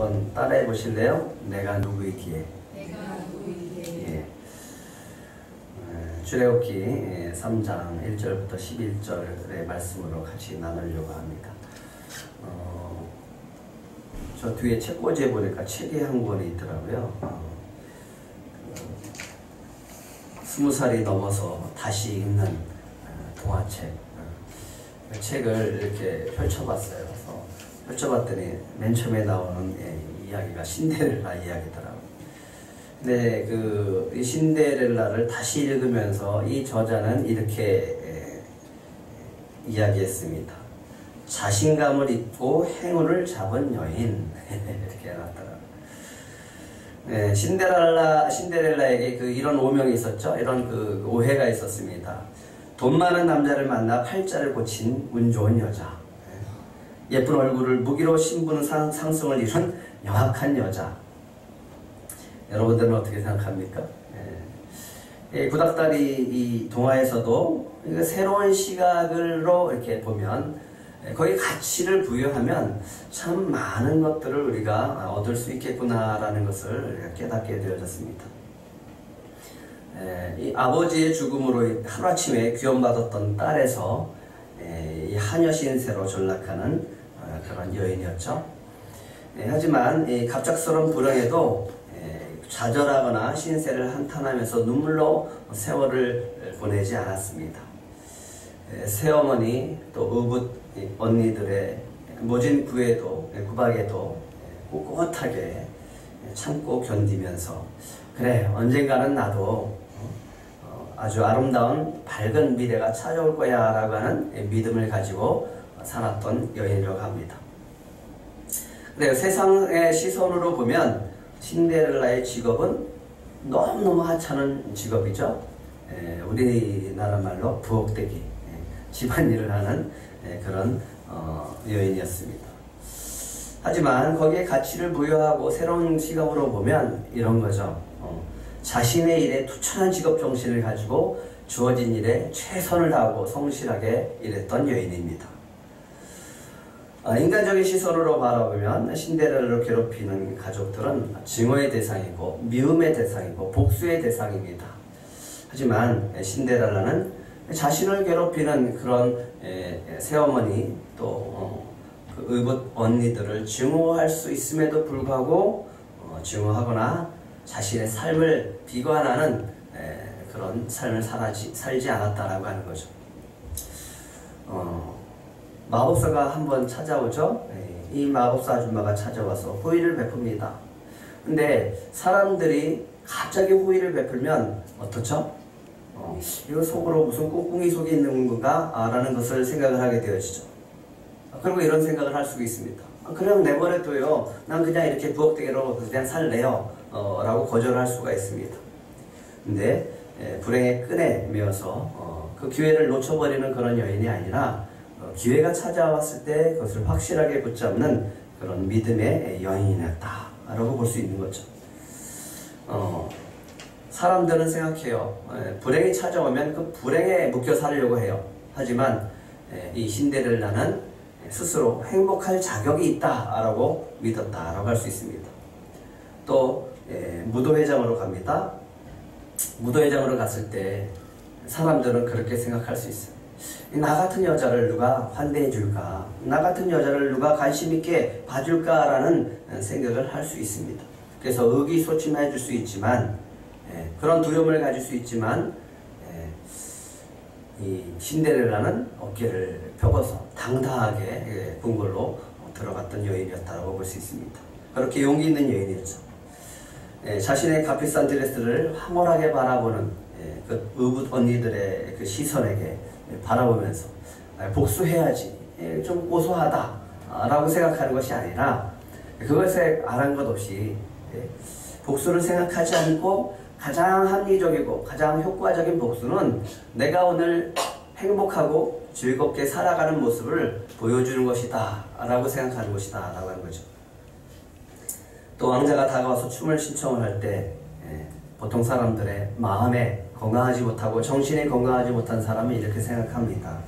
한번 따라해 보실래요? 내가 누구이기에. 예. 출애굽기 3장 1절부터 11절의 말씀으로 같이 나누려고 합니다. 저 뒤에 책꽂이에 보니까 책이 한 권이 있더라고요. 20살이 넘어서 다시 읽는 동화책. 그 책을 이렇게 펼쳐봤어요. 그래서 펼쳐봤더니 맨 처음에 나오는 이야기가 신데렐라 이야기더라고요. 근데 이 신데렐라를 다시 읽으면서 이 저자는 이렇게 이야기했습니다. 자신감을 잊고 행운을 잡은 여인. 이렇게 해놨더라고요. 네, 신데렐라에게 이런 오명이 있었죠. 이런 오해가 있었습니다. 돈 많은 남자를 만나 팔자를 고친 운 좋은 여자. 예쁜 얼굴을 무기로 신분 상승을 이룬 영악한 여자. 여러분들은 어떻게 생각합니까? 구닥다리 이 동화에서도 새로운 시각으로 이렇게 보면 거기 가치를 부여하면 참 많은 것들을 우리가 얻을 수 있겠구나라는 것을 깨닫게 되어졌습니다. 이 아버지의 죽음으로 하루아침에 귀염받았던 딸에서 이 하녀 신세로 전락하는 그런 여인이었죠. 하지만 이 갑작스러운 불행에도 좌절하거나 신세를 한탄하면서 눈물로 세월을 보내지 않았습니다. 새어머니 또 의붓 언니들의 모진 구박에도 꿋꿋하게 참고 견디면서 그래 언젠가는 나도 아주 아름다운 밝은 미래가 찾아올 거야 라고 하는 믿음을 가지고 살았던 여인이라고 합니다. 그래요. 세상의 시선으로 보면 신데렐라의 직업은 너무너무 하찮은 직업이죠. 우리나라 말로 부엌대기, 집안일을 하는 그런 여인이었습니다. 하지만 거기에 가치를 부여하고 새로운 시각으로 보면 이런 거죠. 자신의 일에 투철한 직업 정신을 가지고 주어진 일에 최선을 다하고 성실하게 일했던 여인입니다. 인간적인 시선으로 바라보면 신데렐라를 괴롭히는 가족들은 증오의 대상이고 미움의 대상이고 복수의 대상입니다. 하지만 신데렐라는 자신을 괴롭히는 그런 새어머니 또 의붓 언니들을 증오할 수 있음에도 불구하고 증오하거나 자신의 삶을 비관하는 그런 삶을 살지 않았다라고 하는 거죠. 마법사가 한번 찾아오죠. 이 마법사 아줌마가 찾아와서 호의를 베풉니다. 근데 사람들이 갑자기 호의를 베풀면 어떻죠? 이거 속으로 무슨 꿍꿍이 속에 있는 건가? 라는 것을 생각을 하게 되어지죠. 그리고 이런 생각을 할 수 있습니다. 그냥 내버려둬요. 난 그냥 이렇게 부엌대기로 그냥 살래요. 라고 거절할 수가 있습니다. 근데 불행의 끈에 매어서 그 기회를 놓쳐버리는 그런 여인이 아니라 기회가 찾아왔을 때 그것을 확실하게 붙잡는 그런 믿음의 여인이었다 라고 볼 수 있는 거죠. 사람들은 생각해요. 불행이 찾아오면 그 불행에 묶여 살려고 해요. 하지만 이 신데렐라는 스스로 행복할 자격이 있다라고 믿었다라고 할 수 있습니다. 또 무도회장으로 갑니다. 무도회장으로 갔을 때 사람들은 그렇게 생각할 수 있어요. 나 같은 여자를 누가 환대해 줄까? 나 같은 여자를 누가 관심 있게 봐줄까라는 생각을 할 수 있습니다. 그래서 의기소침해 줄 수 있지만 그런 두려움을 가질 수 있지만 이 신데렐라는 어깨를 펴고서 당당하게 궁궐로 들어갔던 여인이었다고 볼 수 있습니다. 그렇게 용기 있는 여인이었죠. 자신의 값비싼 드레스를 황홀하게 바라보는 그 의붓 언니들의 그 시선에게 바라보면서 복수해야지 좀 고소하다 라고 생각하는 것이 아니라 그것에 아랑곳 없이 복수를 생각하지 않고 가장 합리적이고 가장 효과적인 복수는 내가 오늘 행복하고 즐겁게 살아가는 모습을 보여주는 것이다 라고 생각하는 것이다 라고 하는 거죠. 또 왕자가 다가와서 춤을 신청을 할 때 보통 사람들의 마음에 건강하지 못하고 정신이 건강하지 못한 사람은 이렇게 생각합니다.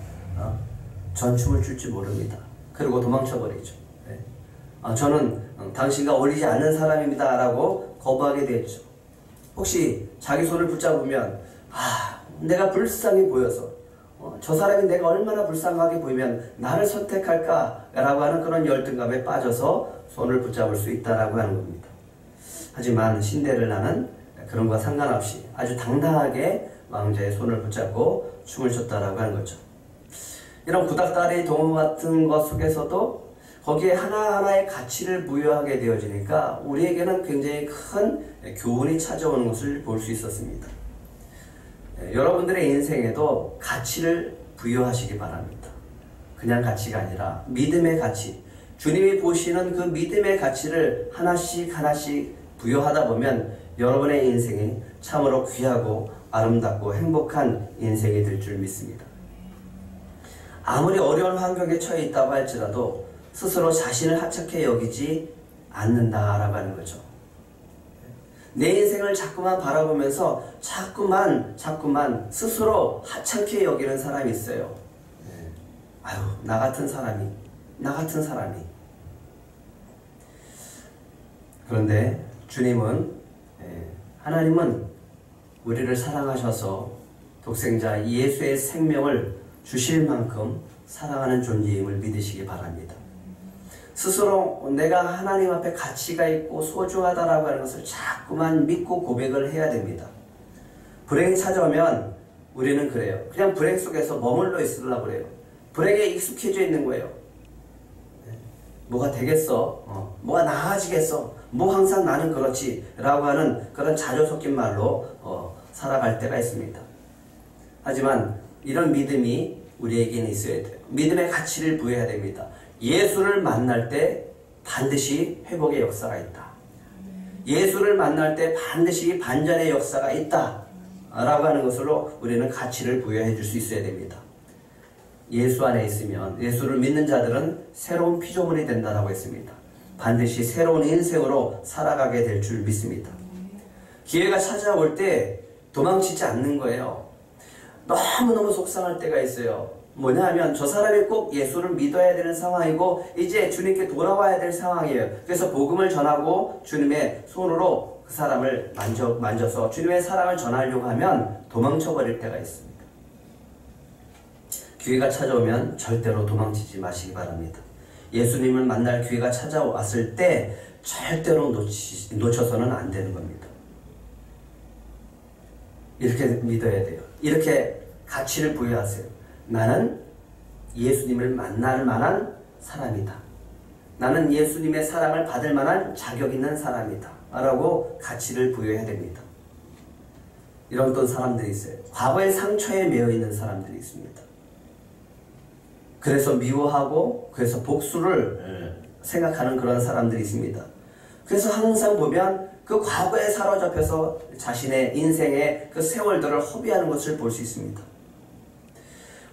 전 춤을 출 줄 모릅니다. 그리고 도망쳐 버리죠. 저는 당신과 어울리지 않는 사람입니다 라고 거부하게 되었죠. 혹시 자기 손을 붙잡으면 내가 불쌍해 보여서 저 사람이 내가 얼마나 불쌍하게 보이면 나를 선택할까 라고 하는 그런 열등감에 빠져서 손을 붙잡을 수 있다라고 하는 겁니다. 하지만 신데렐라는 그런 거 상관없이 아주 당당하게 왕자의 손을 붙잡고 춤을 췄다라고 하는 거죠. 이런 구닥다리 동화 같은 것 속에서도 거기에 하나하나의 가치를 부여하게 되어지니까 우리에게는 굉장히 큰 교훈이 찾아오는 것을 볼 수 있었습니다. 여러분들의 인생에도 가치를 부여하시기 바랍니다. 그냥 가치가 아니라 믿음의 가치, 주님이 보시는 그 믿음의 가치를 하나씩 하나씩 부여하다 보면 여러분의 인생이 참으로 귀하고 아름답고 행복한 인생이 될 줄 믿습니다. 아무리 어려운 환경에 처해 있다고 할지라도 스스로 자신을 하찮게 여기지 않는다라고 하는 거죠. 내 인생을 자꾸만 바라보면서 자꾸만 스스로 하찮게 여기는 사람이 있어요. 나 같은 사람이. 그런데 하나님은 우리를 사랑하셔서 독생자 예수의 생명을 주실 만큼 사랑하는 존재임을 믿으시기 바랍니다. 스스로 내가 하나님 앞에 가치가 있고 소중하다라고 하는 것을 자꾸만 믿고 고백을 해야 됩니다. 불행이 찾아오면 우리는 그래요. 그냥 불행 속에서 머물러 있으려고 그래요. 불행에 익숙해져 있는 거예요. 뭐가 되겠어? 뭐가 나아지겠어? 뭐 항상 나는 그렇지 라고 하는 그런 자조 섞인 말로 살아갈 때가 있습니다. 하지만 이런 믿음이 우리에게는 있어야 돼요. 믿음의 가치를 부여해야 됩니다. 예수를 만날 때 반드시 회복의 역사가 있다. 예수를 만날 때 반드시 반전의 역사가 있다 라고 하는 것으로 우리는 가치를 부여해 줄 수 있어야 됩니다. 예수 안에 있으면, 예수를 믿는 자들은 새로운 피조물이 된다라고 했습니다. 반드시 새로운 인생으로 살아가게 될 줄 믿습니다. 기회가 찾아올 때 도망치지 않는 거예요. 너무너무 속상할 때가 있어요. 뭐냐 하면 저 사람이 꼭 예수를 믿어야 되는 상황이고 이제 주님께 돌아와야 될 상황이에요. 그래서 복음을 전하고 주님의 손으로 그 사람을 만져서 주님의 사랑을 전하려고 하면 도망쳐버릴 때가 있습니다. 기회가 찾아오면 절대로 도망치지 마시기 바랍니다. 예수님을 만날 기회가 찾아왔을 때 절대로 놓쳐서는 안 되는 겁니다. 이렇게 믿어야 돼요. 이렇게 가치를 부여하세요. 나는 예수님을 만날 만한 사람이다. 나는 예수님의 사랑을 받을 만한 자격 있는 사람이다. 라고 가치를 부여해야 됩니다. 이런 또 사람들이 있어요. 과거의 상처에 매여 있는 사람들이 있습니다. 그래서 미워하고 그래서 복수를 생각하는 그런 사람들이 있습니다. 그래서 항상 보면 그 과거에 사로잡혀서 자신의 인생의 그 세월들을 허비하는 것을 볼 수 있습니다.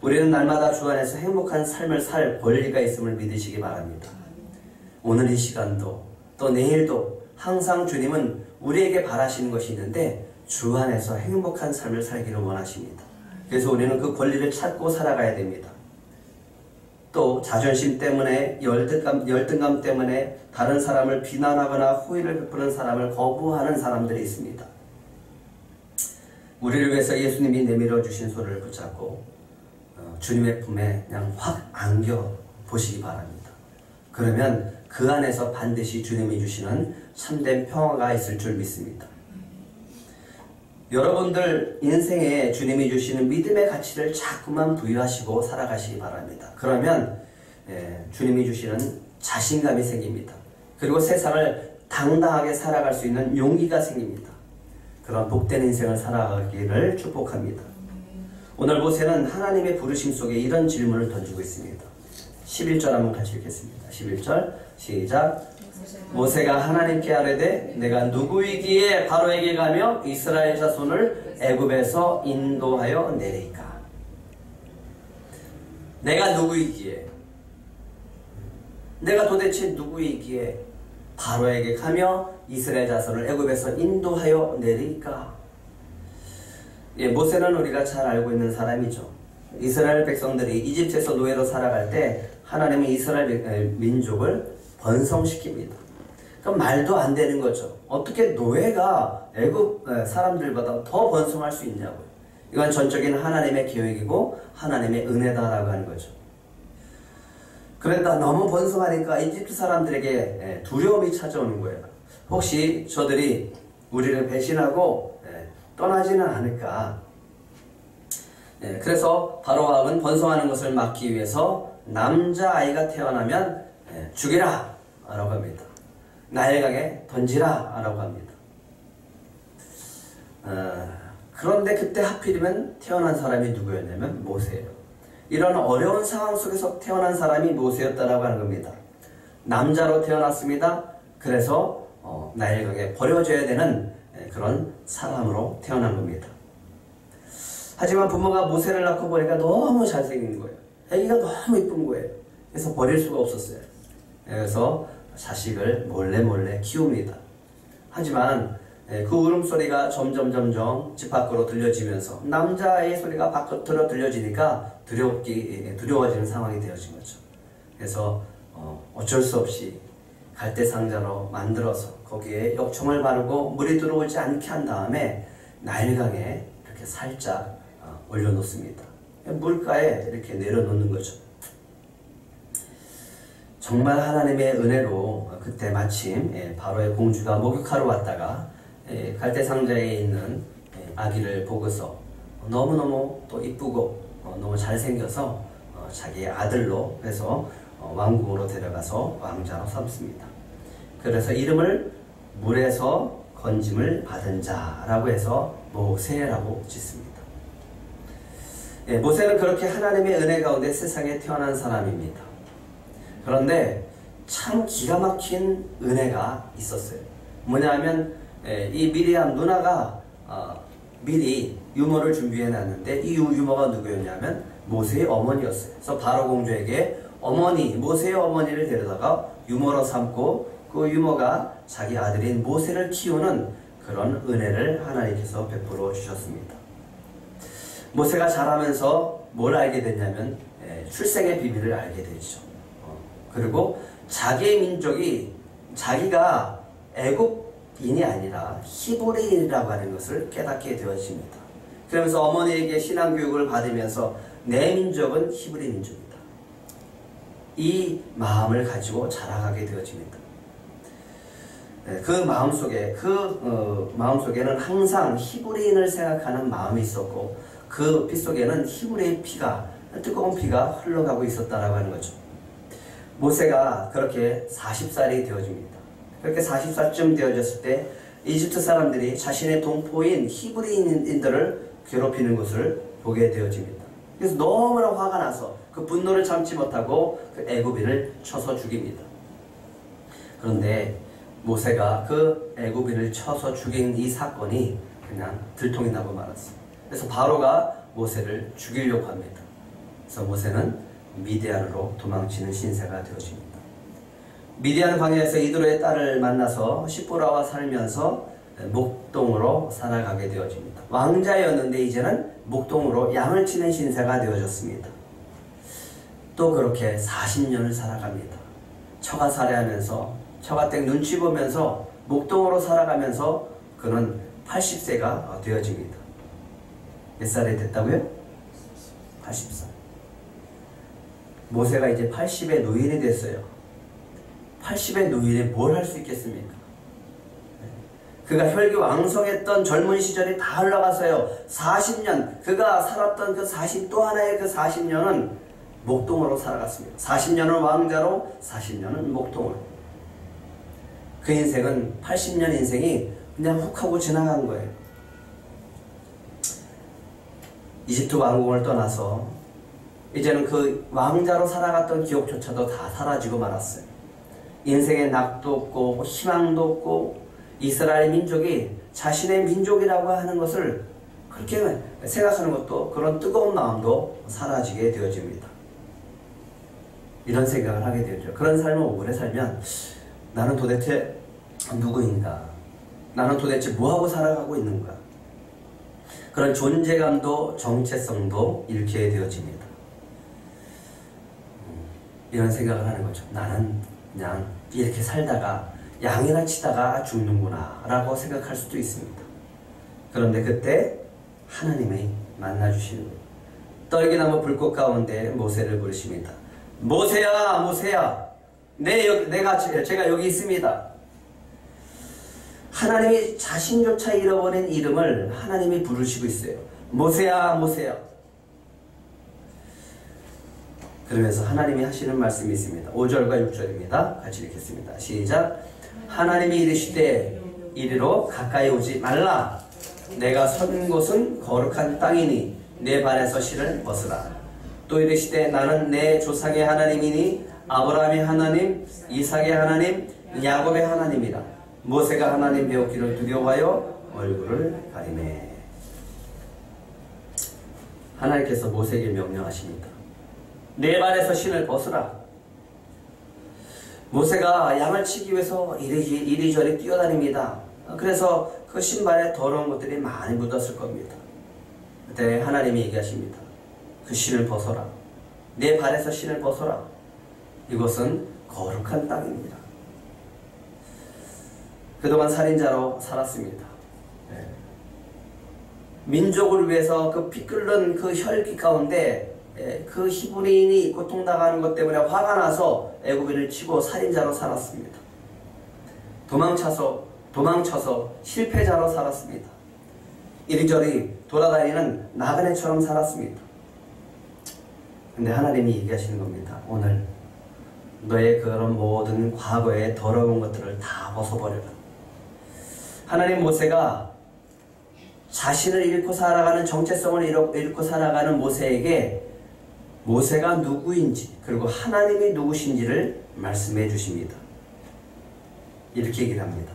우리는 날마다 주 안에서 행복한 삶을 살 권리가 있음을 믿으시기 바랍니다. 오늘 이 시간도 또 내일도 항상 주님은 우리에게 바라시는 것이 있는데 주 안에서 행복한 삶을 살기를 원하십니다. 그래서 우리는 그 권리를 찾고 살아가야 됩니다. 또 자존심 때문에 열등감 때문에 다른 사람을 비난하거나 호의를 베푸는 사람을 거부하는 사람들이 있습니다. 우리를 위해서 예수님이 내밀어 주신 손을 붙잡고 주님의 품에 그냥 확 안겨 보시기 바랍니다. 그러면 그 안에서 반드시 주님이 주시는 참된 평화가 있을 줄 믿습니다. 여러분들 인생에 주님이 주시는 믿음의 가치를 자꾸만 부여하시고 살아가시기 바랍니다. 그러면 주님이 주시는 자신감이 생깁니다. 그리고 세상을 당당하게 살아갈 수 있는 용기가 생깁니다. 그런 복된 인생을 살아가기를 축복합니다. 오늘 모세는 하나님의 부르심 속에 이런 질문을 던지고 있습니다. 11절 한번 같이 읽겠습니다. 11절 시작. 모세가 하나님께 아뢰되 내가 누구이기에 바로에게 가며 이스라엘 자손을 애굽에서 인도하여 내리까. 내가 누구이기에, 내가 도대체 누구이기에 바로에게 가며 이스라엘 자손을 애굽에서 인도하여 내리까. 모세는 우리가 잘 알고 있는 사람이죠. 이스라엘 백성들이 이집트에서 노예로 살아갈 때 하나님은 이스라엘 민족을 번성시킵니다. 그럼 말도 안 되는 거죠. 어떻게 노예가 애굽 사람들보다 더 번성할 수 있냐고요. 이건 전적인 하나님의 계획이고 하나님의 은혜다라고 하는 거죠. 그런데 너무 번성하니까 이집트 사람들에게 두려움이 찾아오는 거예요. 혹시 저들이 우리를 배신하고 떠나지는 않을까. 그래서 바로 왕은 번성하는 것을 막기 위해서 남자아이가 태어나면 죽이라 라고 합니다. 나일강에 던지라 라고 합니다. 그런데 그때 하필이면 태어난 사람이 누구였냐면 모세예요. 이런 어려운 상황 속에서 태어난 사람이 모세였다라고 하는 겁니다. 남자로 태어났습니다. 그래서 나일강에 버려져야 되는 그런 사람으로 태어난 겁니다. 하지만 부모가 모세를 낳고 보니까 너무 잘생긴 거예요. 아기가 너무 이쁜 거예요. 그래서 버릴 수가 없었어요. 그래서 자식을 몰래 키웁니다. 하지만 그 울음소리가 점점 집 밖으로 들려지면서 남자의 소리가 밖으로 들려지니까 두려워지는 상황이 되어진 거죠. 그래서 어쩔 수 없이 갈대상자로 만들어서 거기에 역청을 바르고 물이 들어오지 않게 한 다음에 나일강에 이렇게 살짝 올려놓습니다. 물가에 이렇게 내려놓는 거죠. 정말 하나님의 은혜로 그때 마침 바로의 공주가 목욕하러 왔다가 갈대상자에 있는 아기를 보고서 너무너무 또 이쁘고 너무 잘생겨서 자기의 아들로 해서 왕궁으로 데려가서 왕자로 삼습니다. 그래서 이름을 물에서 건짐을 받은 자라고 해서 모세라고 짓습니다. 모세는 그렇게 하나님의 은혜 가운데 세상에 태어난 사람입니다. 그런데 참 기가 막힌 은혜가 있었어요. 뭐냐면 이 미리암 누나가 미리 유모를 준비해 놨는데 이 유모가 누구였냐면 모세의 어머니였어요. 그래서 바로 공주에게 모세의 어머니를 데려다가 유모로 삼고 그 유모가 자기 아들인 모세를 키우는 그런 은혜를 하나님께서 베풀어 주셨습니다. 모세가 자라면서 뭘 알게 됐냐면 출생의 비밀을 알게 되죠. 그리고 자기의 민족이 자기가 애굽인이 아니라 히브리인이라고 하는 것을 깨닫게 되어집니다. 그러면서 어머니에게 신앙교육을 받으면서 내 민족은 히브리 민족이다. 이 마음을 가지고 자라가게 되어집니다. 그 마음속에는 항상 히브리인을 생각하는 마음이 있었고 그 피 속에는 히브리의 피가 뜨거운 피가 흘러가고 있었다라고 하는 거죠. 모세가 그렇게 40살이 되어집니다. 그렇게 40살쯤 되어졌을 때 이집트 사람들이 자신의 동포인 히브리인들을 괴롭히는 것을 보게 되어집니다. 그래서 너무나 화가 나서 그 분노를 참지 못하고 그 애굽인을 쳐서 죽입니다. 그런데 모세가 그 애굽인을 쳐서 죽인 이 사건이 그냥 들통이 나고 말았어요. 그래서 바로가 모세를 죽이려고 합니다. 그래서 모세는 미디안으로 도망치는 신세가 되어집니다. 미디안 광야에서 이드로의 딸을 만나서 시보라와 살면서 목동으로 살아가게 되어집니다. 왕자였는데 이제는 목동으로 양을 치는 신세가 되어졌습니다. 또 그렇게 40년을 살아갑니다. 처가 살해하면서 처가댁 눈치 보면서 목동으로 살아가면서 그는 80세가 되어집니다. 몇 살이 됐다고요? 80살. 모세가 이제 80의 노인이 됐어요. 80의 노인이 뭘 할 수 있겠습니까? 그가 혈기왕성했던 젊은 시절이 다 흘러가서요. 40년, 그가 살았던 그 또 하나의 그 40년은 목동으로 살아갔습니다. 40년은 왕자로, 40년은 목동으로. 그 인생은 80년 인생이 그냥 훅 하고 지나간 거예요. 이집트 왕궁을 떠나서 이제는 그 왕자로 살아갔던 기억조차도 다 사라지고 말았어요. 인생에 낙도 없고 희망도 없고 이스라엘 민족이 자신의 민족이라고 하는 것을 그렇게 생각하는 것도 그런 뜨거운 마음도 사라지게 되어집니다. 이런 생각을 하게 되죠. 그런 삶을 오래 살면 나는 도대체 누구인가? 나는 도대체 뭐하고 살아가고 있는가? 그런 존재감도 정체성도 잃게 되어집니다. 이런 생각을 하는 거죠. 나는 그냥 이렇게 살다가 양이나 치다가 죽는구나 라고 생각할 수도 있습니다. 그런데 그때 하나님이 만나주시는 거예요. 떨기나무 불꽃 가운데 모세를 부르십니다. 모세야, 모세야, 제가 여기 있습니다. 하나님이 자신조차 잃어버린 이름을 하나님이 부르시고 있어요. 모세야, 모세야. 그러면서 하나님이 하시는 말씀이 있습니다. 5절과 6절입니다. 같이 읽겠습니다. 시작. 하나님이 이르시되 이리로 가까이 오지 말라. 내가 선 곳은 거룩한 땅이니 내 발에서 실을 벗으라. 또 이르시되 나는 내 조상의 하나님이니 아브라함의 하나님, 이삭의 하나님, 야곱의 하나님이라. 모세가 하나님 배웠기를 두려워하여 얼굴을 가리매. 하나님께서 모세에게 명령하십니다. 내 발에서 신을 벗으라. 모세가 양을 치기 위해서 이리저리 뛰어다닙니다. 그래서 그 신발에 더러운 것들이 많이 묻었을 겁니다. 그때 하나님이 얘기하십니다. 그 신을 벗어라. 내 발에서 신을 벗어라. 이곳은 거룩한 땅입니다. 그동안 살인자로 살았습니다. 민족을 위해서 그 피 끓는 그 혈기 가운데 그 히브리인이 고통당하는 것 때문에 화가 나서 애굽인을 치고 살인자로 살았습니다. 도망쳐서 실패자로 살았습니다. 이리저리 돌아다니는 나그네처럼 살았습니다. 근데 하나님이 얘기하시는 겁니다. 오늘 너의 그런 모든 과거의 더러운 것들을 다 벗어버려라. 하나님 모세가 자신을 잃고 살아가는 정체성을 잃고 살아가는 모세에게 모세가 누구인지 그리고 하나님이 누구신지를 말씀해 주십니다. 이렇게 얘기를 합니다.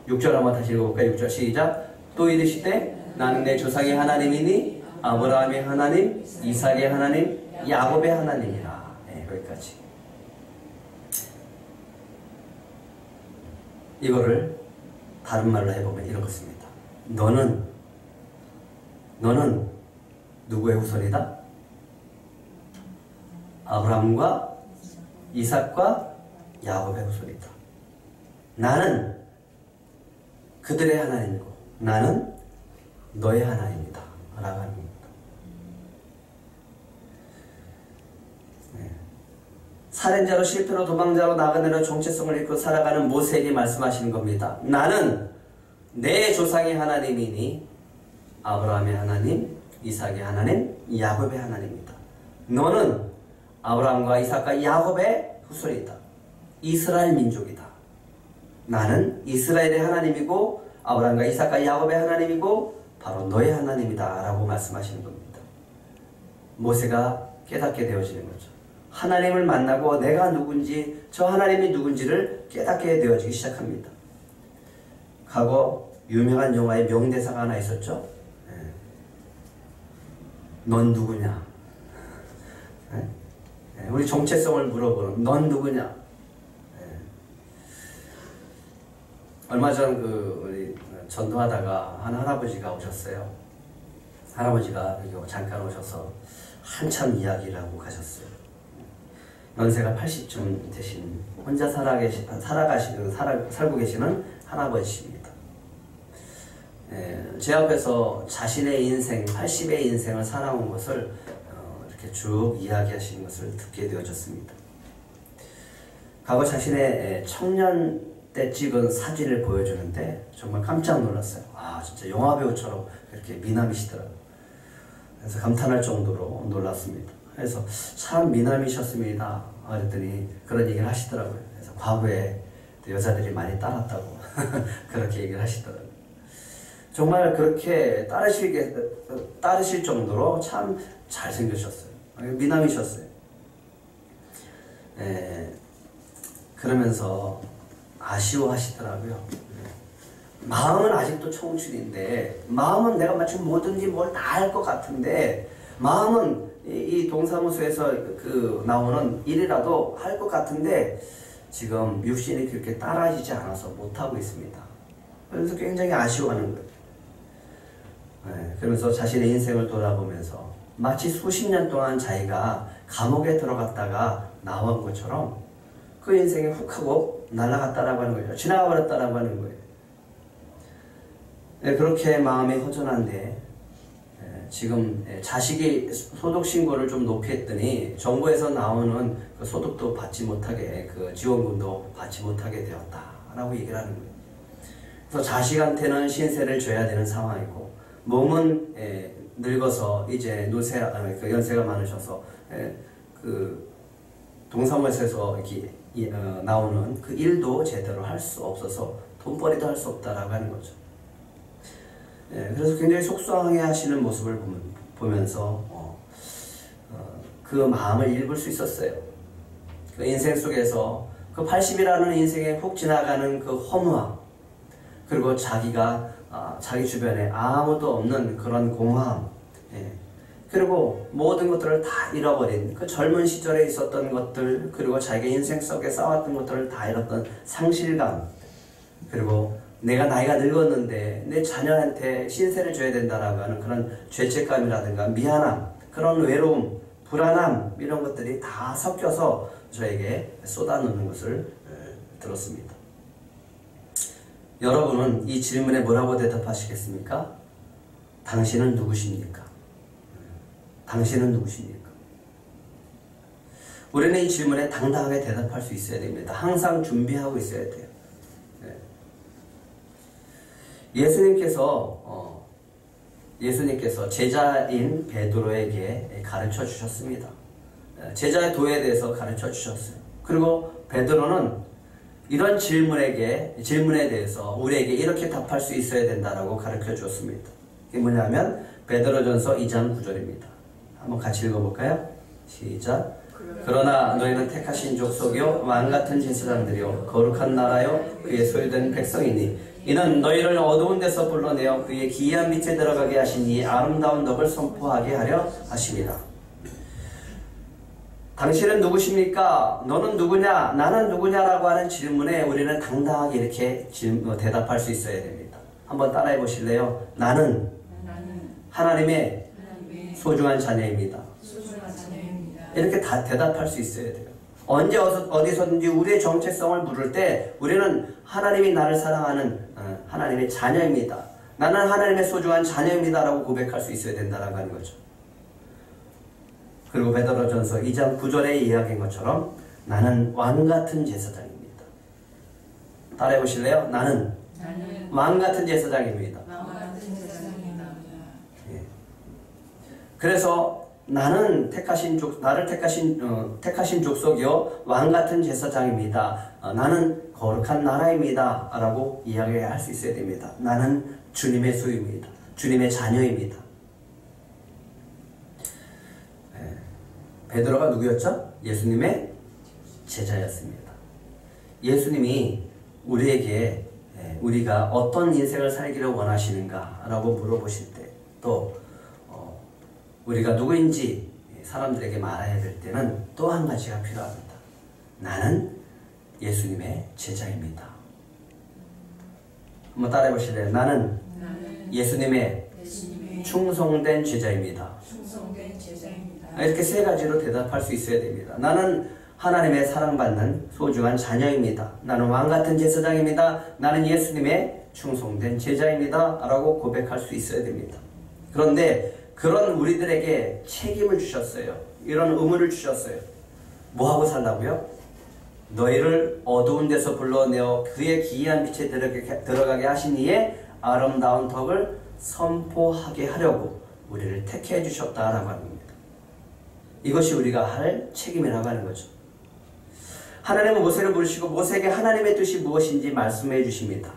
6절 한번 다시 읽어볼까요? 6절 시작. 또 이르시되 나는 내 조상의 하나님이니 아브라함의 하나님, 이삭의 하나님, 야곱의 하나님이라. 네, 여기까지. 이거를 다른 말로 해보면 이렇습니다. 너는 누구의 후손이다? 아브라함과 이삭과 야곱의 후손이다. 나는 그들의 하나님이고 나는 너의 하나님이다 라고 합니다. 살인자로 실패로 도망자로 나그네로 정체성을 잃고 살아가는 모세에게 말씀하시는 겁니다. 나는 내 조상의 하나님이니 아브라함의 하나님, 이삭의 하나님, 야곱의 하나님이다. 너는 아브라함과 이삭과 야곱의 후손이다. 이스라엘 민족이다. 나는 이스라엘의 하나님이고 아브라함과 이삭과 야곱의 하나님이고 바로 너의 하나님이다 라고 말씀하시는 겁니다. 모세가 깨닫게 되어지는 거죠. 하나님을 만나고 내가 누군지 저 하나님이 누군지를 깨닫게 되어지기 시작합니다. 과거 유명한 영화에 명대사가 하나 있었죠. 넌 누구냐? 우리 정체성을 물어보는 넌 누구냐? 얼마 전 우리 전도하다가 한 할아버지가 오셨어요. 할아버지가 여기 잠깐 오셔서 한참 이야기를 하고 가셨어요. 연세가 80쯤 되신 혼자 살고 계시는 할아버지십니다. 제 앞에서 자신의 인생, 80의 인생을 살아온 것을 이렇게 쭉 이야기하시는 것을 듣게 되어졌습니다. 과거 자신의 청년 때 찍은 사진을 보여주는데 정말 깜짝 놀랐어요. 아, 진짜 영화배우처럼 이렇게 미남이시더라고요. 그래서 감탄할 정도로 놀랐습니다. 그래서 참 미남이셨습니다. 그랬더니 그런 얘기를 하시더라고요. 그래서 과거에 여자들이 많이 따랐다고 그렇게 얘기를 하시더라고요. 정말 그렇게 따르실 정도로 참 잘생기셨어요. 미남이셨어요. 그러면서 아쉬워하시더라고요. 마음은 아직도 청춘인데, 마음은 내가 마치 뭐든지 뭘 다 할 것 같은데, 마음은 이 동사무소에서 나오는 일이라도 할 것 같은데, 지금 육신이 그렇게 따라지지 않아서 못하고 있습니다. 그래서 굉장히 아쉬워하는 거예요. 그러면서 자신의 인생을 돌아보면서 마치 수십 년 동안 자기가 감옥에 들어갔다가 나온 것처럼 그 인생이 훅 하고 날아갔다라고 하는 거예요. 지나가 버렸다라고 하는 거예요. 그렇게 마음이 허전한데 지금 자식이 소득신고를 좀 높게 했더니 정부에서 나오는 그 소득도 받지 못하게, 그 지원금도 받지 못하게 되었다라고 얘기를 하는 거예요. 그래서 자식한테는 신세를 져야 되는 상황이고, 몸은 늙어서 이제 그 연세가 많으셔서 그 동사무소에서 이렇게 나오는 그 일도 제대로 할 수 없어서 돈벌이도 할 수 없다라고 하는 거죠. 그래서 굉장히 속상해 하시는 모습을 보면서 그 마음을 읽을 수 있었어요. 그 인생 속에서 그 80이라는 인생에 훅 지나가는 그 허무함, 그리고 자기가 자기 주변에 아무도 없는 그런 공허함, 그리고 모든 것들을 다 잃어버린 그 젊은 시절에 있었던 것들, 그리고 자기 인생 속에 쌓았던 것들을 다 잃었던 상실감, 그리고 내가 나이가 늙었는데 내 자녀한테 신세를 져야 된다라고 하는 그런 죄책감이라든가 미안함, 그런 외로움, 불안함, 이런 것들이 다 섞여서 저에게 쏟아놓는 것을 들었습니다. 여러분은 이 질문에 뭐라고 대답하시겠습니까? 당신은 누구십니까? 당신은 누구십니까? 우리는 이 질문에 당당하게 대답할 수 있어야 됩니다. 항상 준비하고 있어야 돼요. 예수님께서 제자인 베드로에게 가르쳐 주셨습니다. 제자의 도에 대해서 가르쳐 주셨어요. 그리고 베드로는 이런 질문에 대해서 우리에게 이렇게 답할 수 있어야 된다라고 가르쳐 주었습니다. 이게 뭐냐면 베드로전서 2장 9절입니다. 한번 같이 읽어볼까요? 시작. 그러나 너희는 택하신 족속이요 왕같은 제사장들이요 거룩한 나라요 그의 소유된 백성이니 이는 너희를 어두운 데서 불러내어 그의 기이한 빛에 들어가게 하신 이 아름다운 덕을 선포하게 하려 하십니다. 당신은 누구십니까? 너는 누구냐? 나는 누구냐라고 하는 질문에 우리는 당당하게 이렇게 대답할 수 있어야 됩니다. 한번 따라해 보실래요? 나는 하나님의 소중한 자녀입니다. 이렇게 다 대답할 수 있어야 돼요. 언제 어디서든지 우리의 정체성을 물을 때 우리는 하나님이 나를 사랑하는 하나님의 자녀입니다. 나는 하나님의 소중한 자녀입니다 라고 고백할 수 있어야 된다라고 하는 거죠. 그리고 베드로전서 2장 9절에 이야기한 것처럼 나는 왕같은 제사장입니다. 따라해 보실래요? 나는 왕같은 제사장입니다. 예. 그래서 나를 택하신 족속이요 왕같은 제사장입니다. 나는 거룩한 나라입니다 라고 이야기할 수 있어야 됩니다. 나는 주님의 소유입니다. 주님의 자녀입니다. 베드로가 누구였죠? 예수님의 제자였습니다. 예수님이 우리에게 우리가 어떤 인생을 살기를 원하시는가 라고 물어보실 때, 또 우리가 누구인지 사람들에게 말해야 될 때는 또 한 가지가 필요합니다. 나는 예수님의 제자입니다. 한번 따라해 보실래요? 나는 예수님의 충성된 제자입니다. 이렇게 세 가지로 대답할 수 있어야 됩니다. 나는 하나님의 사랑받는 소중한 자녀입니다. 나는 왕같은 제사장입니다. 나는 예수님의 충성된 제자입니다 라고 고백할 수 있어야 됩니다. 그런데 그런 우리들에게 책임을 주셨어요. 이런 의무를 주셨어요. 뭐하고 살라고요? 너희를 어두운 데서 불러내어 그의 기이한 빛에 들어가게 하신 이의 아름다운 덕을 선포하게 하려고 우리를 택해 주셨다라고 하는 겁니다. 이것이 우리가 할 책임이라고 하는 거죠. 하나님은 모세를 부르시고 모세에게 하나님의 뜻이 무엇인지 말씀해 주십니다.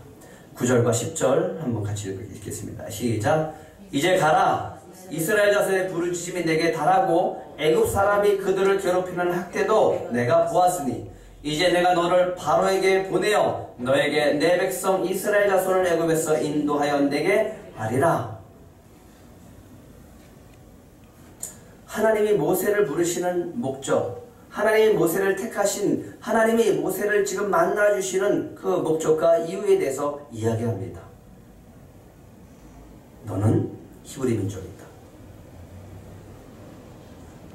9절과 10절 한번 같이 읽겠습니다. 시작. 이제 가라. 이스라엘 자손의 부르짖음이 내게 달하고 애굽 사람이 그들을 괴롭히는 학대도 내가 보았으니 이제 내가 너를 바로에게 보내어 너에게 내 백성 이스라엘 자손을 애굽에서 인도하여 내게 하리라. 하나님이 모세를 부르시는 목적, 하나님이 모세를 택하신, 하나님이 모세를 지금 만나주시는 그 목적과 이유에 대해서 이야기합니다. 너는 히브리 민족이다.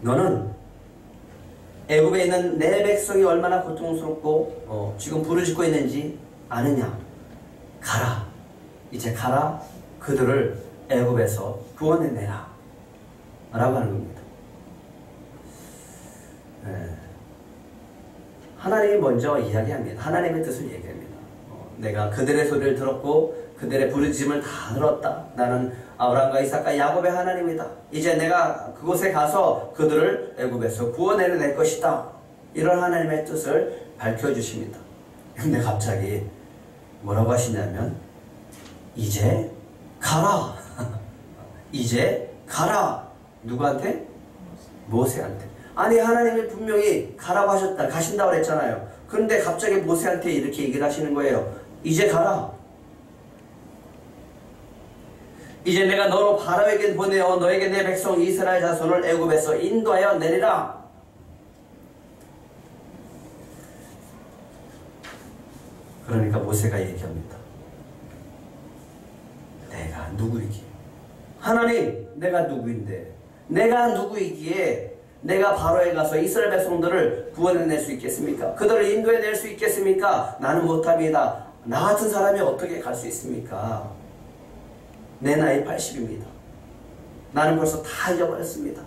너는 애굽에 있는 내 백성이 얼마나 고통스럽고 지금 부르짖고 있는지 아느냐? 가라. 이제 가라. 그들을 애굽에서 구원해내라. 라고 하는 겁니다. 하나님이 먼저 이야기합니다. 하나님의 뜻을 얘기합니다. 내가 그들의 소리를 들었고 그들의 부르짖음을 다 들었다. 나는 아브라함과 이삭과 야곱의 하나님이다. 이제 내가 그곳에 가서 그들을 애굽에서 구원해낼 것이다. 이런 하나님의 뜻을 밝혀주십니다. 근데 갑자기 뭐라고 하시냐면 이제 가라. 이제 가라. 누구한테? 모세한테. 아니 하나님이 분명히 가라고 하셨다. 가신다고 그랬잖아요. 그런데 갑자기 모세한테 이렇게 얘기를 하시는 거예요. 이제 가라. 이제 내가 너로 바로에게 보내어 너에게 내 백성 이스라엘 자손을 애굽에서 인도하여 내리라. 그러니까 모세가 얘기합니다. 내가 누구이기에? 하나님, 내가 누구인데? 내가 누구이기에 내가 바로에 가서 이스라엘 백성들을 구원해낼 수 있겠습니까? 그들을 인도해낼 수 있겠습니까? 나는 못합니다. 나 같은 사람이 어떻게 갈 수 있습니까? 내 나이 80입니다. 나는 벌써 다 잊어버렸습니다.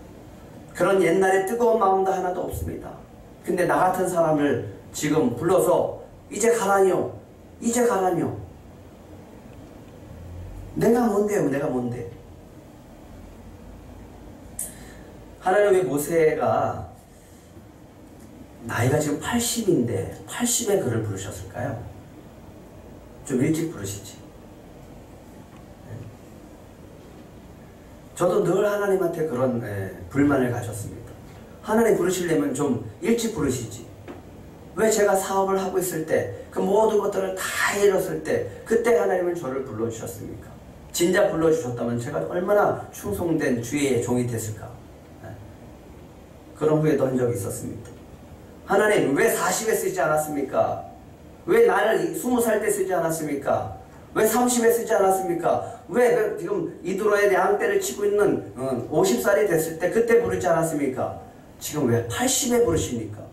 그런 옛날의 뜨거운 마음도 하나도 없습니다. 근데 나 같은 사람을 지금 불러서 이제 가라니요. 이제 가라니요. 내가 뭔데요? 내가 뭔데? 하나님 왜 모세가 나이가 지금 80인데 80에 그를 부르셨을까요? 좀 일찍 부르시지. 저도 늘 하나님한테 그런 불만을 가졌습니다. 하나님 부르시려면 좀 일찍 부르시지. 왜 제가 사업을 하고 있을 때 그 모든 것들을 다 잃었을 때 그때 하나님은 저를 불러주셨습니까? 진작 불러주셨다면 제가 얼마나 충성된 주의 종이 됐을까? 그런 후회도 한 적이 있었습니다. 하나님 왜 40에 쓰지 않았습니까? 왜 나를 20살 때 쓰지 않았습니까? 왜 30에 쓰지 않았습니까? 왜 지금 이드로의 양떼를 치고 있는 50살이 됐을 때 그때 부르지 않았습니까? 지금 왜 80에 부르십니까?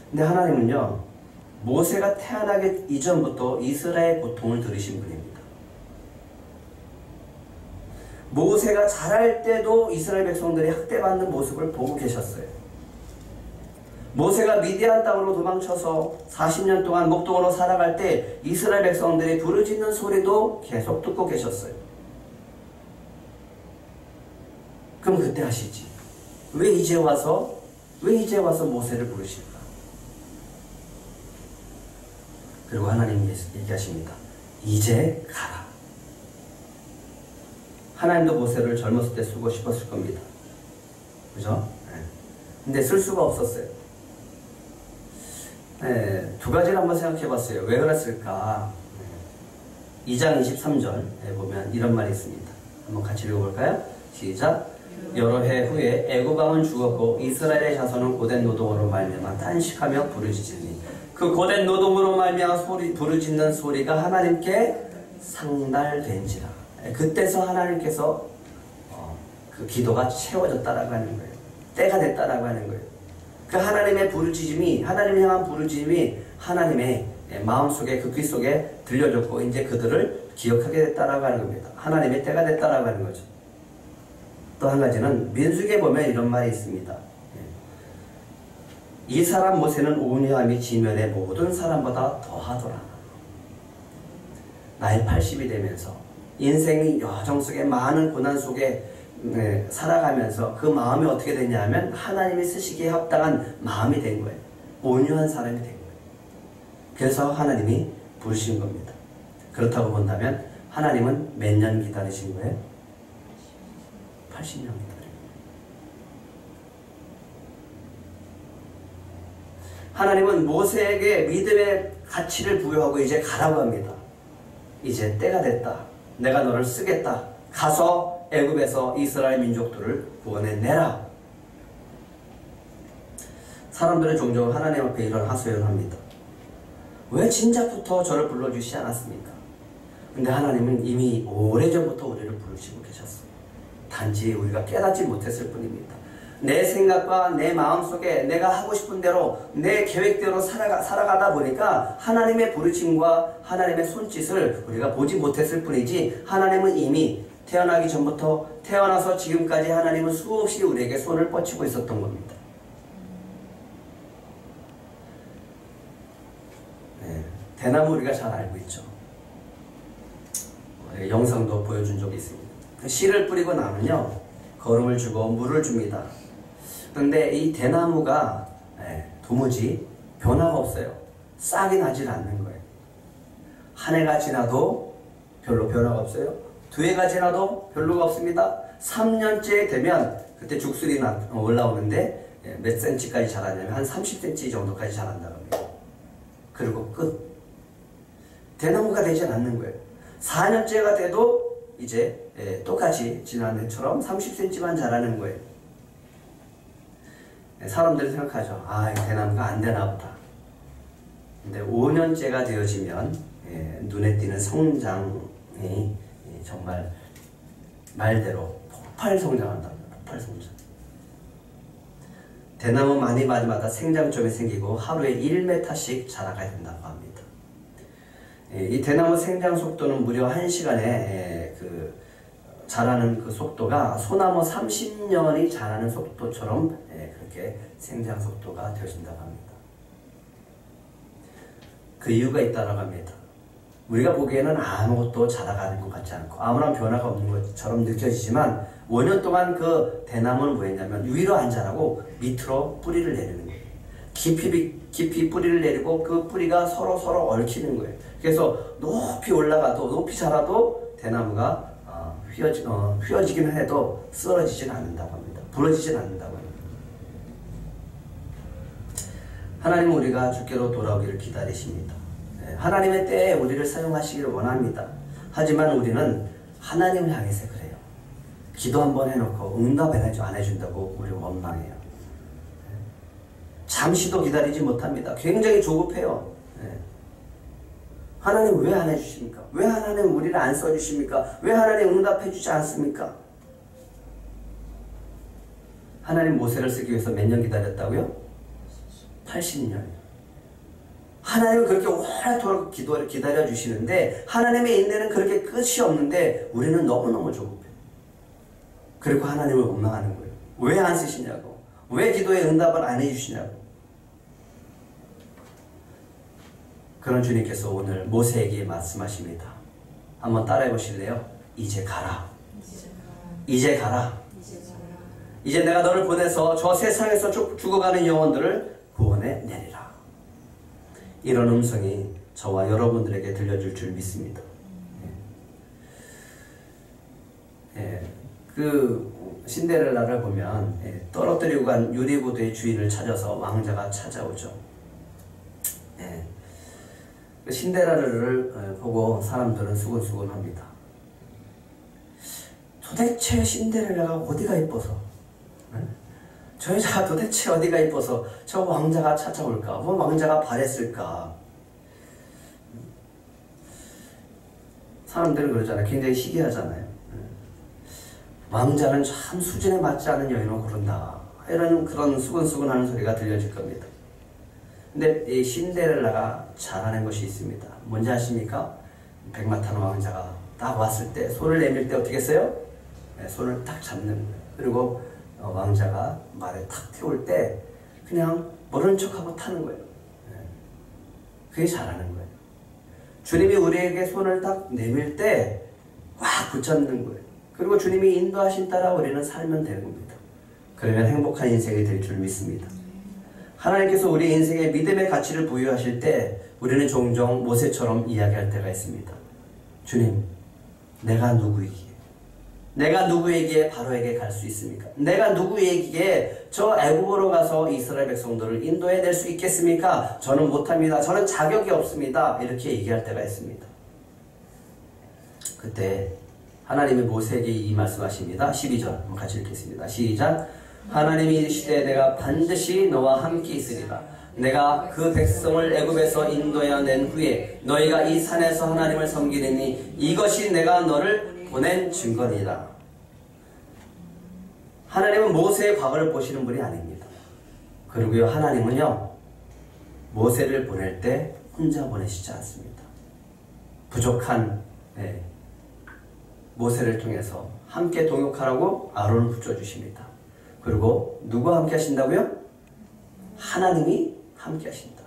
근데 하나님은요, 모세가 태어나기 이전부터 이스라엘 고통을 들으신 분입니다. 모세가 자랄 때도 이스라엘 백성들이 학대받는 모습을 보고 계셨어요. 모세가 미디안 땅으로 도망쳐서 40년 동안 목동으로 살아갈 때 이스라엘 백성들이 부르짖는 소리도 계속 듣고 계셨어요. 그럼 그때 하시지. 왜 이제 와서 모세를 부르실까? 그리고 하나님이 얘기하십니다. 이제 가라. 하나님도 모세를 젊었을 때 쓰고 싶었을 겁니다. 그죠? 근데 쓸 수가 없었어요. 두 가지를 한번 생각해 봤어요. 왜 그랬을까? 2장 23절에 보면 이런 말이 있습니다. 한번 같이 읽어볼까요? 시작. 여러 해 후에 애굽 왕은 죽었고 이스라엘의 자손은 고된 노동으로 말미암아 탄식하며 부르짖으니 그 고된 노동으로 말미암아 부르짖는 소리가 하나님께 상달된지라. 그때서 하나님께서 그 기도가 채워졌다라고 하는 거예요. 때가 됐다라고 하는 거예요. 그 하나님의 부르짖음이, 하나님을 향한 부르짖음이 하나님의 마음속에, 그 귀 속에 들려졌고 이제 그들을 기억하게 됐다라고 하는 겁니다. 하나님의 때가 됐다라고 하는 거죠. 또 한 가지는 민수기에 보면 이런 말이 있습니다. 이 사람 모세는 온유함이 지면의 모든 사람보다 더하더라. 나이 80이 되면서 인생이 여정 속에 많은 고난 속에 살아가면서 그 마음이 어떻게 됐냐 하면 하나님이 쓰시기에 합당한 마음이 된 거예요. 온유한 사람이 된 거예요. 그래서 하나님이 부르신 겁니다. 그렇다고 본다면 하나님은 몇 년 기다리신 거예요? 80년 기다려요. 하나님은 모세에게 믿음의 가치를 부여하고 이제 가라고 합니다. 이제 때가 됐다. 내가 너를 쓰겠다. 가서 애굽에서 이스라엘 민족들을 구원해내라. 사람들은 종종 하나님 앞에 이런 하소연을 합니다. 왜 진작부터 저를 불러주시지 않았습니까? 근데 하나님은 이미 오래전부터 우리를 부르시고 계셨어요. 단지 우리가 깨닫지 못했을 뿐입니다. 내 생각과 내 마음속에 내가 하고 싶은 대로 내 계획대로 살아가다 보니까 하나님의 부르심과 하나님의 손짓을 우리가 보지 못했을 뿐이지, 하나님은 이미 태어나기 전부터 태어나서 지금까지 하나님은 수없이 우리에게 손을 뻗치고 있었던 겁니다. 네, 대나무 우리가 잘 알고 있죠. 영상도 보여준 적이 있습니다. 씨를 뿌리고 나면요, 거름을 주고 물을 줍니다. 그런데 이 대나무가 도무지 변화가 없어요. 싹이 나질 않는 거예요. 한 해가 지나도 별로 변화가 없어요. 두 해가 지나도 별로가 없습니다. 3년째 되면 그때 죽술이 올라오는데 몇 센치까지 자라냐면 한 30cm 정도까지 자란다고 합니다. 그리고 끝. 대나무가 되지 않는 거예요. 4년째가 돼도 이제 똑같이 지난해처럼 30cm만 자라는 거예요. 사람들이 생각하죠. 아, 이 대나무가 안 되나 보다. 근데 5년째가 되어지면 눈에 띄는 성장이 정말 말대로 폭발 성장한답니다. 폭발 성장. 대나무 많이 마디마다 생장점이 생기고 하루에 1m씩 자라가야 된다고 합니다. 이 대나무 생장 속도는 무려 1시간에 자라는 그 속도가 소나무 30년이 자라는 속도처럼 그렇게 생장 속도가 되어진다고 합니다. 그 이유가 있다고 합니다. 우리가 보기에는 아무것도 자라가는 것 같지 않고 아무런 변화가 없는 것처럼 느껴지지만 5년 동안 그 대나무는 뭐였냐면 위로 안 자라고 밑으로 뿌리를 내리는 거예요. 깊이 뿌리를 내리고 그 뿌리가 서로 얽히는 거예요. 그래서 높이 올라가도 높이 자라도 대나무가 휘어지기는 해도 쓰러지진 않는다고 합니다. 부러지진 않는다고 합니다. 하나님은 우리가 주께로 돌아오기를 기다리십니다. 하나님의 때에 우리를 사용하시기를 원합니다. 하지만 우리는 하나님을 향해서 그래요. 기도 한번 해놓고 응답 안 해준다고 우리 원망해요. 잠시도 기다리지 못합니다. 굉장히 조급해요. 하나님 왜 안 해주십니까? 왜 하나님 우리를 안 써주십니까? 왜 하나님 응답해주지 않습니까? 하나님 모세를 쓰기 위해서 몇 년 기다렸다고요? 80년. 하나님은 그렇게 오랫도록 기다려주시는데 하나님의 인내는 그렇게 끝이 없는데 우리는 너무너무 조급해요. 그리고 하나님을 원망하는 거예요. 왜 안 쓰시냐고. 왜 기도에 응답을 안 해주시냐고. 그런 주님께서 오늘 모세에게 말씀하십니다. 한번 따라해 보실래요? 이제 가라. 이제 가라. 이제 내가 너를 보내서 저 세상에서 죽어가는 영혼들을 구원해 내리라. 이런 음성이 저와 여러분들에게 들려줄 줄 믿습니다. 그 신데렐라를 보면 떨어뜨리고 간 유리구두의 주인을 찾아서 왕자가 찾아오죠. 신데렐라를 보고 사람들은 수근수근합니다. 도대체 신데렐라가 어디가 이뻐서, 저 여자가 도대체 어디가 이뻐서 저 왕자가 찾아올까? 뭐 왕자가 바랬을까? 사람들은 그러잖아요. 굉장히 시기하잖아요. 왕자는 참 수준에 맞지 않은 여인을 고른다. 이런 그런 수근수근하는 소리가 들려질 겁니다. 근데 이 신데렐라가 잘하는 것이 있습니다. 뭔지 아십니까? 백마탄 왕자가 딱 왔을 때 손을 내밀 때 어떻게 했어요? 손을 딱 잡는 거예요. 그리고 왕자가 말에 탁 태울 때 그냥 모르는 척하고 타는 거예요. 그게 잘하는 거예요. 주님이 우리에게 손을 딱 내밀 때 꽉 붙잡는 거예요. 그리고 주님이 인도하신 따라 우리는 살면 되는 겁니다. 그러면 행복한 인생이 될 줄 믿습니다. 하나님께서 우리 인생에 믿음의 가치를 부여하실 때 우리는 종종 모세처럼 이야기할 때가 있습니다. 주님, 내가 누구이기에? 내가 누구에게 바로에게 갈 수 있습니까? 내가 누구에게 저 애굽으로 가서 이스라엘 백성들을 인도해낼 수 있겠습니까? 저는 못합니다. 저는 자격이 없습니다. 이렇게 얘기할 때가 있습니다. 그때 하나님이 모세에게 이 말씀하십니다. 12절 같이 읽겠습니다. 시작. 하나님이 이르시되 내가 반드시 너와 함께 있으리라. 내가 그 백성을 애굽에서 인도해 낸 후에 너희가 이 산에서 하나님을 섬기리니 이것이 내가 너를 보낸 증거니라. 하나님은 모세의 과거를 보시는 분이 아닙니다. 그리고요, 하나님은요, 모세를 보낼 때 혼자 보내시지 않습니다. 부족한 모세를 통해서 함께 동역하라고 아론을 붙여주십니다. 그리고 누구와 함께 하신다고요? 하나님이 함께 하신다.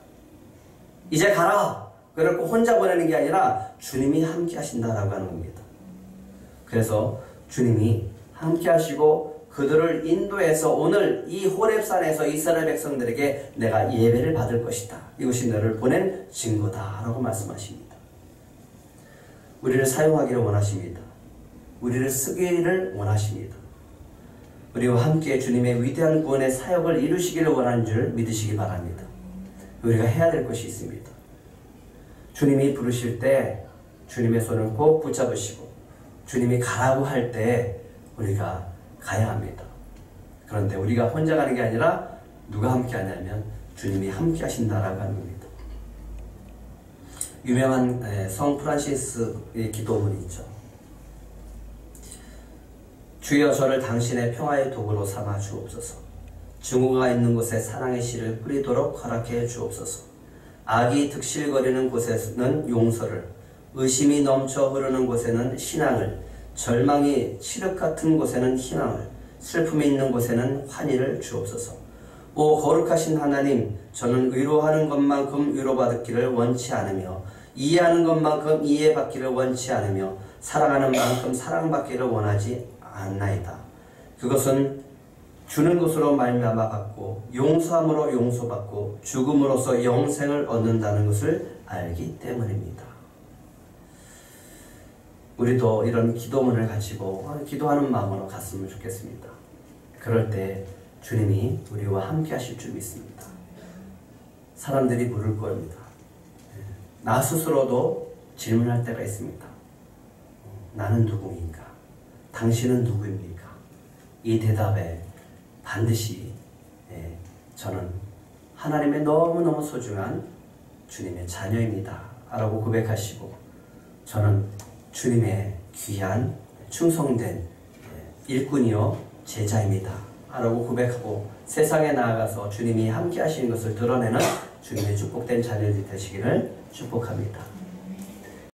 이제 가라! 그렇고 혼자 보내는 게 아니라 주님이 함께 하신다라고 하는 겁니다. 그래서 주님이 함께 하시고 그들을 인도해서 오늘 이 호렙산에서 이스라엘 백성들에게 내가 예배를 받을 것이다. 이것이 너를 보낸 증거다 라고 말씀하십니다. 우리를 사용하기를 원하십니다. 우리를 쓰기를 원하십니다. 우리와 함께 주님의 위대한 구원의 사역을 이루시기를 원하는 줄 믿으시기 바랍니다. 우리가 해야 될 것이 있습니다. 주님이 부르실 때 주님의 손을 꼭 붙잡으시고 주님이 가라고 할 때 우리가 가야 합니다. 그런데 우리가 혼자 가는 게 아니라 누가 함께 하냐면 주님이 함께 하신다라고 하는 겁니다. 유명한 성 프란시스의 기도문이 있죠. 주여 저를 당신의 평화의 도구로 삼아 주옵소서. 증오가 있는 곳에 사랑의 씨를 뿌리도록 허락해 주옵소서. 악이 득실거리는 곳에는 용서를, 의심이 넘쳐 흐르는 곳에는 신앙을, 절망이 칠흑 같은 곳에는 희망을, 슬픔이 있는 곳에는 환희를 주옵소서. 오 거룩하신 하나님, 저는 위로하는 것만큼 위로받기를 원치 않으며 이해하는 것만큼 이해받기를 원치 않으며 사랑하는 만큼 사랑받기를 원하지 않나이다. 그것은 주는 것으로 말미암아 받고 용서함으로 용서받고 죽음으로써 영생을 얻는다는 것을 알기 때문입니다. 우리도 이런 기도문을 가지고 기도하는 마음으로 갔으면 좋겠습니다. 그럴 때 주님이 우리와 함께 하실 줄 믿습니다. 사람들이 물을 겁니다. 나 스스로도 질문할 때가 있습니다. 나는 누구인가? 당신은 누구입니까? 이 대답에 반드시 저는 하나님의 너무너무 소중한 주님의 자녀입니다 라고 고백하시고 저는 주님의 귀한 충성된 일꾼이요 제자입니다 라고 고백하고 세상에 나아가서 주님이 함께 하시는 것을 드러내는 주님의 축복된 자녀들이 되시기를 축복합니다.